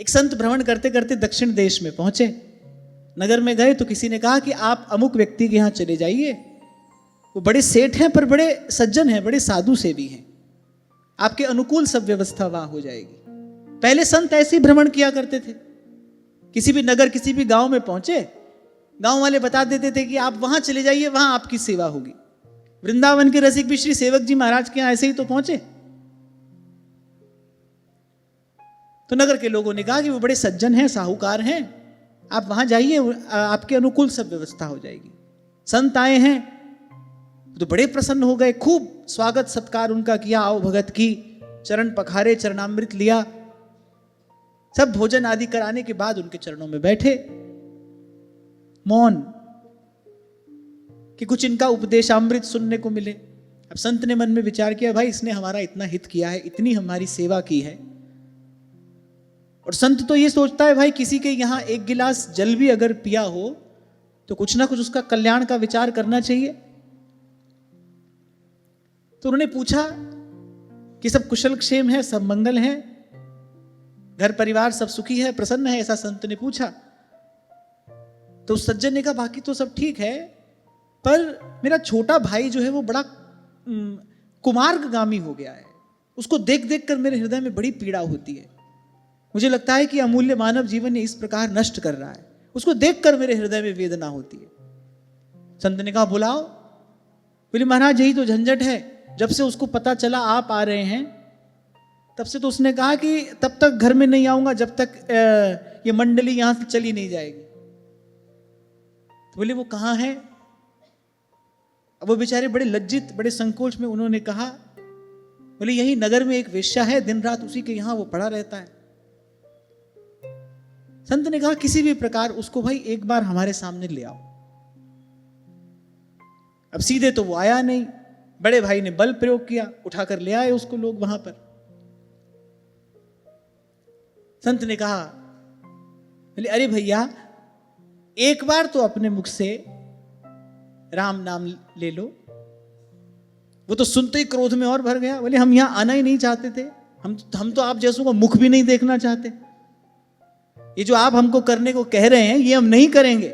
एक संत भ्रमण करते करते दक्षिण देश में पहुंचे। नगर में गए तो किसी ने कहा कि आप अमुक व्यक्ति के यहाँ चले जाइए, वो बड़े सेठ हैं पर बड़े सज्जन हैं, बड़े साधु सेवी हैं, आपके अनुकूल सब व्यवस्था वहां हो जाएगी। पहले संत ऐसे ही भ्रमण किया करते थे, किसी भी नगर किसी भी गांव में पहुंचे, गांव वाले बता देते थे कि आप वहां चले जाइए, वहां आपकी सेवा होगी। वृंदावन के रसिक भी श्री सेवक जी महाराज के यहाँ ऐसे ही तो पहुंचे। तो नगर के लोगों ने कहा कि वो बड़े सज्जन हैं, साहूकार हैं, आप वहां जाइए, आपके अनुकूल सब व्यवस्था हो जाएगी। संत आए हैं तो बड़े प्रसन्न हो गए, खूब स्वागत सत्कार उनका किया, आओ भगत की, चरण पखारे, चरणामृत लिया, सब भोजन आदि कराने के बाद उनके चरणों में बैठे, मौन, कि कुछ इनका उपदेशामृत सुनने को मिले। अब संत ने मन में विचार किया, भाई इसने हमारा इतना हित किया है, इतनी हमारी सेवा की है, और संत तो ये सोचता है भाई किसी के यहां एक गिलास जल भी अगर पिया हो तो कुछ ना कुछ उसका कल्याण का विचार करना चाहिए। तो उन्होंने पूछा कि सब कुशल क्षेम है, सब मंगल है, घर परिवार सब सुखी है, प्रसन्न है, ऐसा संत ने पूछा। तो उस सज्जन ने कहा बाकी तो सब ठीक है, पर मेरा छोटा भाई जो है वो बड़ा कुमार्गगामी हो गया है, उसको देख देख कर मेरे हृदय में बड़ी पीड़ा होती है, मुझे लगता है कि अमूल्य मानव जीवन इस प्रकार नष्ट कर रहा है, उसको देखकर मेरे हृदय में वेदना होती है। संत ने कहा बुलाओ। बोले महाराज यही तो झंझट है, जब से उसको पता चला आप आ रहे हैं तब से तो उसने कहा कि तब तक घर में नहीं आऊंगा जब तक ये मंडली यहां से चली नहीं जाएगी। तो बोले वो कहां है? अब वो बेचारे बड़े लज्जित, बड़े संकोच में उन्होंने कहा, बोले यही नगर में एक वेश्या है, दिन रात उसी के यहां वो पड़ा रहता है। संत ने कहा किसी भी प्रकार उसको भाई एक बार हमारे सामने ले आओ। अब सीधे तो वो आया नहीं, बड़े भाई ने बल प्रयोग किया, उठाकर ले आए उसको लोग वहां पर। संत ने कहा, बोले अरे भैया एक बार तो अपने मुख से राम नाम ले लो। वो तो सुनते ही क्रोध में और भर गया, बोले हम यहां आना ही नहीं चाहते थे, हम तो आप जैसों को मुख भी नहीं देखना चाहते, ये जो आप हमको करने को कह रहे हैं ये हम नहीं करेंगे।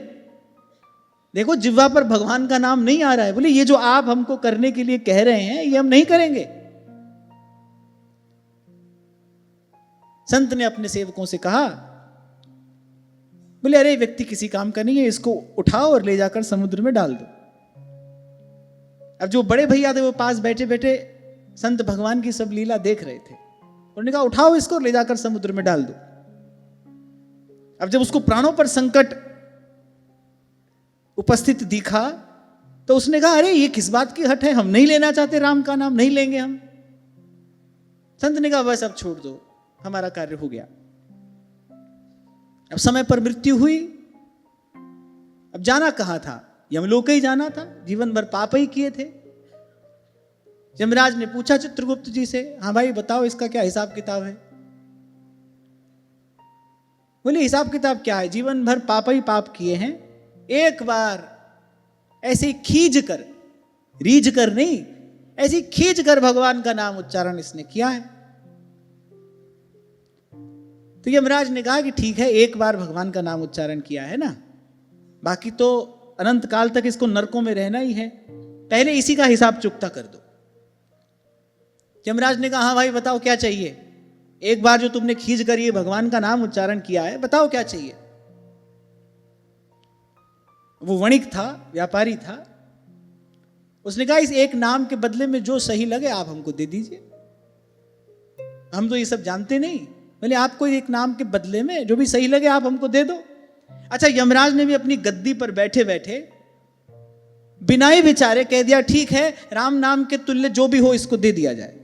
देखो जिह्वा पर भगवान का नाम नहीं आ रहा है, बोले ये जो आप हमको करने के लिए कह रहे हैं ये हम नहीं करेंगे। संत ने अपने सेवकों से कहा, बोले अरे व्यक्ति किसी काम का नहीं है, इसको उठाओ और ले जाकर समुद्र में डाल दो। अब जो बड़े भैया थे वो पास बैठे बैठे संत भगवान की सब लीला देख रहे थे, उन्होंने कहा उठाओ इसको और ले जाकर समुद्र में डाल दो। अब जब उसको प्राणों पर संकट उपस्थित दिखा तो उसने कहा अरे ये किस बात की हट है, हम नहीं लेना चाहते, राम का नाम नहीं लेंगे हम। संत ने कहा बस अब छोड़ दो, हमारा कार्य हो गया। अब समय पर मृत्यु हुई, अब जाना कहां था? यमलोक ही जाना था, जीवन भर पाप ही किए थे। यमराज ने पूछा चित्रगुप्त जी से, हाँ भाई बताओ इसका क्या हिसाब किताब है? बोले हिसाब किताब क्या है, जीवन भर पाप ही पाप किए हैं, एक बार ऐसे खींच कर, रीझ कर नहीं, ऐसे खींच कर भगवान का नाम उच्चारण इसने किया है। तो यमराज ने कहा कि ठीक है एक बार भगवान का नाम उच्चारण किया है ना, बाकी तो अनंत काल तक इसको नरकों में रहना ही है, पहले इसी का हिसाब चुकता कर दो। यमराज ने कहा हाँ भाई बताओ क्या चाहिए, एक बार जो तुमने खींच कर ये भगवान का नाम उच्चारण किया है बताओ क्या चाहिए। वो वणिक था, व्यापारी था, उसने कहा इस एक नाम के बदले में जो सही लगे आप हमको दे दीजिए, हम तो ये सब जानते नहीं। बोले आपको एक नाम के बदले में जो भी सही लगे आप हमको दे दो। अच्छा यमराज ने भी अपनी गद्दी पर बैठे बैठे बिना ही विचारे कह दिया ठीक है राम नाम के तुल्य जो भी हो इसको दे दिया जाए।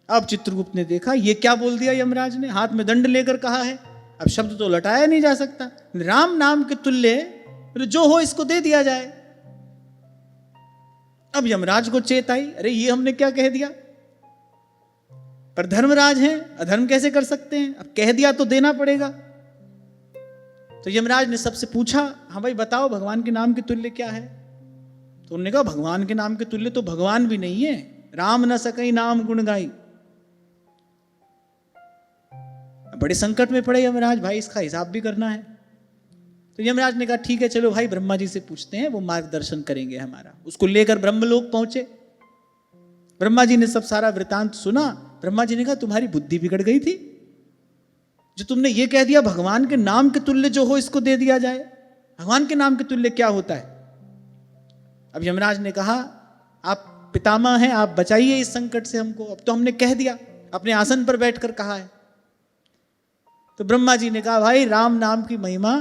अब चित्रगुप्त ने देखा ये क्या बोल दिया यमराज ने, हाथ में दंड लेकर कहा है, अब शब्द तो लटाया नहीं जा सकता, राम नाम के तुल्य जो हो इसको दे दिया जाए। अब यमराज को चेत आई, अरे ये हमने क्या कह दिया, पर धर्मराज हैं, अधर्म कैसे कर सकते हैं, अब कह दिया तो देना पड़ेगा। तो यमराज ने सबसे पूछा हाँ भाई बताओ भगवान के नाम के तुल्य क्या है। तो उन्होंने कहा भगवान के नाम के तुल्य तो भगवान भी नहीं है, राम न सकई नाम गुण गाई। बड़े संकट में पड़े यमराज, भाई इसका हिसाब भी करना है। तो यमराज ने कहा ठीक है चलो भाई ब्रह्मा जी से पूछते हैं, वो मार्गदर्शन करेंगे हमारा। उसको लेकर ब्रह्मलोक पहुंचे। ब्रह्मा जी ने सब सारा वृतांत सुना। ब्रह्मा जी ने कहा तुम्हारी बुद्धि बिगड़ गई थी, जो तुमने ये कह दिया भगवान के नाम के तुल्य जो हो इसको दे दिया जाए। भगवान के नाम के तुल्य क्या होता है? अब यमराज ने कहा आप पितामह हैं, आप बचाइए इस संकट से हमको। अब तो हमने कह दिया, अपने आसन पर बैठकर कहा है। तो ब्रह्मा जी ने कहा भाई राम नाम की महिमा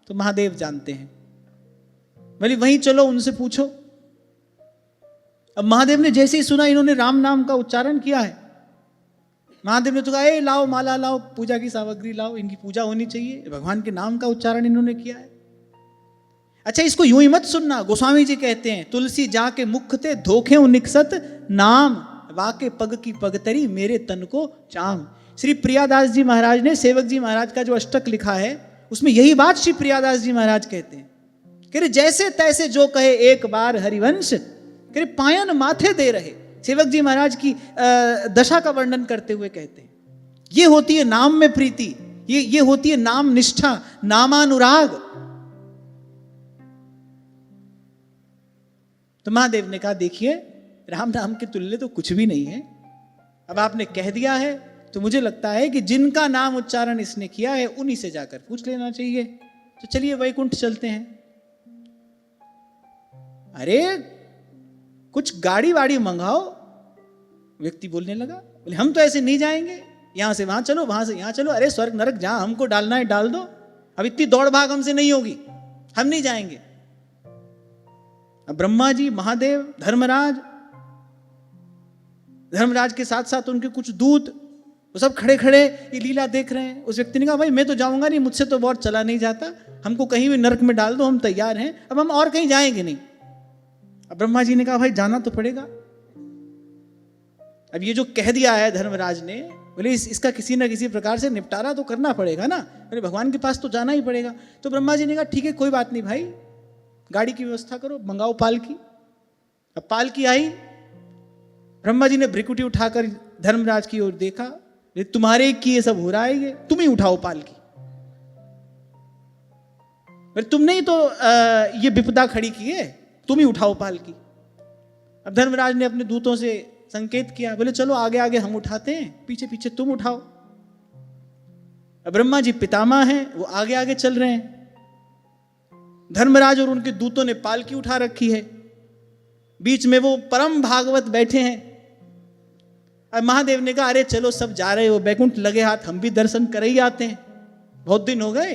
तो महादेव जानते हैं, बोले वहीं चलो उनसे पूछो। अब महादेव ने जैसे ही सुना इन्होंने राम नाम का उच्चारण किया है, महादेव ने तो कहा लाओ माला लाओ, पूजा की सामग्री लाओ, इनकी पूजा होनी चाहिए। भगवान के नाम का उच्चारण इन्होंने किया है। अच्छा इसको यूं ही मत सुनना, गोस्वामी जी कहते हैं तुलसी जाके मुख थे धोखे निकसत नाम, वाके पग की पगतरी मेरे तन को चाम। श्री प्रियादास जी महाराज ने सेवक जी महाराज का जो अष्टक लिखा है उसमें यही बात श्री प्रियादास जी महाराज कहते हैं। कह रहे जैसे तैसे जो कहे एक बार हरिवंश, कह रहे पायन माथे दे रहे। सेवक जी महाराज की दशा का वर्णन करते हुए कहते हैं ये होती है नाम में प्रीति, ये होती है नाम निष्ठा, नामानुराग। तो महादेव ने कहा देखिए राम नाम के तुल्य तो कुछ भी नहीं है। अब आपने कह दिया है तो मुझे लगता है कि जिनका नाम उच्चारण इसने किया है उन्हीं से जाकर पूछ लेना चाहिए। तो चलिए वैकुंठ चलते हैं। अरे कुछ गाड़ी वाड़ी मंगाओ, व्यक्ति बोलने लगा। बोले हम तो ऐसे नहीं जाएंगे, यहां से वहां चलो, वहां से यहां चलो। अरे स्वर्ग नरक जहां हमको डालना है डाल दो, अब इतनी दौड़ भाग हमसे नहीं होगी, हम नहीं जाएंगे। अब ब्रह्मा जी, महादेव, धर्मराज के साथ साथ उनके कुछ दूत, वो सब खड़े खड़े ये लीला देख रहे हैं। उस व्यक्ति ने कहा भाई मैं तो जाऊंगा नहीं, मुझसे तो बहुत चला नहीं जाता, हमको कहीं भी नरक में डाल दो, हम तैयार हैं, अब हम और कहीं जाएंगे नहीं। अब ब्रह्मा जी ने कहा भाई जाना तो पड़ेगा। अब ये जो कह दिया है धर्मराज ने, बोले इसका किसी ना किसी प्रकार से निपटारा तो करना पड़ेगा ना, बोले भगवान के पास तो जाना ही पड़ेगा। तो ब्रह्मा जी ने कहा ठीक है कोई बात नहीं भाई, गाड़ी की व्यवस्था करो, मंगाओ पालकी। अब पालकी आई, ब्रह्मा जी ने भ्रिकुटी उठाकर धर्मराज की ओर देखा, तुम्हारे की ये सब हो रहा है, ये तुम ही उठाओ पालकी। तुमने ही तो ये विपदा खड़ी की है, तुम ही उठाओ पालकी। अब धर्मराज ने अपने दूतों से संकेत किया, बोले चलो आगे आगे हम उठाते हैं, पीछे पीछे तुम उठाओ। अब ब्रह्मा जी पितामह हैं, वो आगे आगे चल रहे हैं। धर्मराज और उनके दूतों ने पालकी उठा रखी है, बीच में वो परम भागवत बैठे हैं। अब महादेव ने कहा अरे चलो सब जा रहे हो बैकुंठ लगे हाथ, हम भी दर्शन कर ही आते हैं, बहुत दिन हो गए,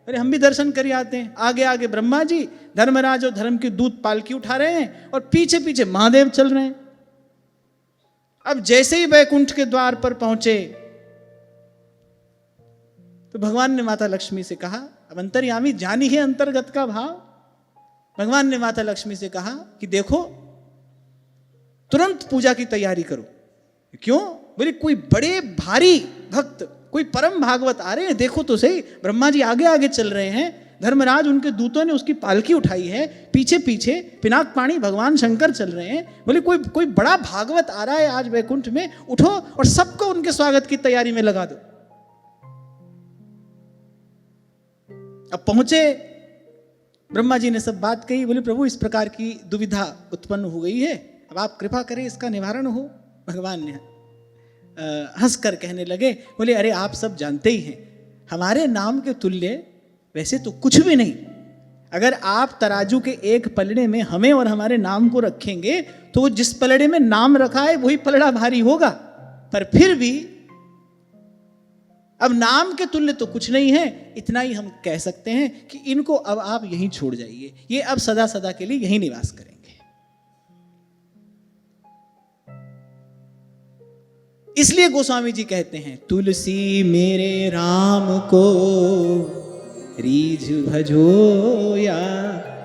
अरे हम भी दर्शन कर ही आते हैं। आगे आगे ब्रह्मा जी, धर्मराज और धर्म के दूत पालकी उठा रहे हैं और पीछे पीछे महादेव चल रहे हैं। अब जैसे ही बैकुंठ के द्वार पर पहुंचे तो भगवान ने माता लक्ष्मी से कहा, अब अंतर्यामी जानी है अंतर्गत का भाव। भगवान ने माता लक्ष्मी से कहा कि देखो तुरंत पूजा की तैयारी करो। क्यों? बोले कोई बड़े भारी भक्त, कोई परम भागवत आ रहे हैं, देखो तो सही। ब्रह्मा जी आगे आगे चल रहे हैं, धर्मराज उनके दूतों ने उसकी पालकी उठाई है, पीछे पीछे पिनाक पाणी भगवान शंकर चल रहे हैं। बोले कोई बड़ा भागवत आ रहा है आज वैकुंठ में, उठो और सबको उनके स्वागत की तैयारी में लगा दो। अब पहुंचे, ब्रह्मा जी ने सब बात कही। बोले प्रभु इस प्रकार की दुविधा उत्पन्न हो गई है, अब आप कृपा करें इसका निवारण हो। भगवान ने हंसकर कहने लगे, बोले अरे आप सब जानते ही हैं हमारे नाम के तुल्य वैसे तो कुछ भी नहीं। अगर आप तराजू के एक पलड़े में हमें और हमारे नाम को रखेंगे तो वो जिस पलड़े में नाम रखा है वही पलड़ा भारी होगा, पर फिर भी अब नाम के तुल्य तो कुछ नहीं है। इतना ही हम कह सकते हैं कि इनको अब आप यहीं छोड़ जाइए, ये अब सदा सदा के लिए यहीं निवास करेंगे। इसलिए गोस्वामी जी कहते हैं तुलसी मेरे राम को रीझ भजो या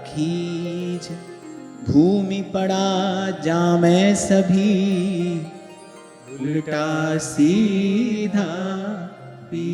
खींच, भूमि पड़ा जामै सभी उल्टा सीधा पी।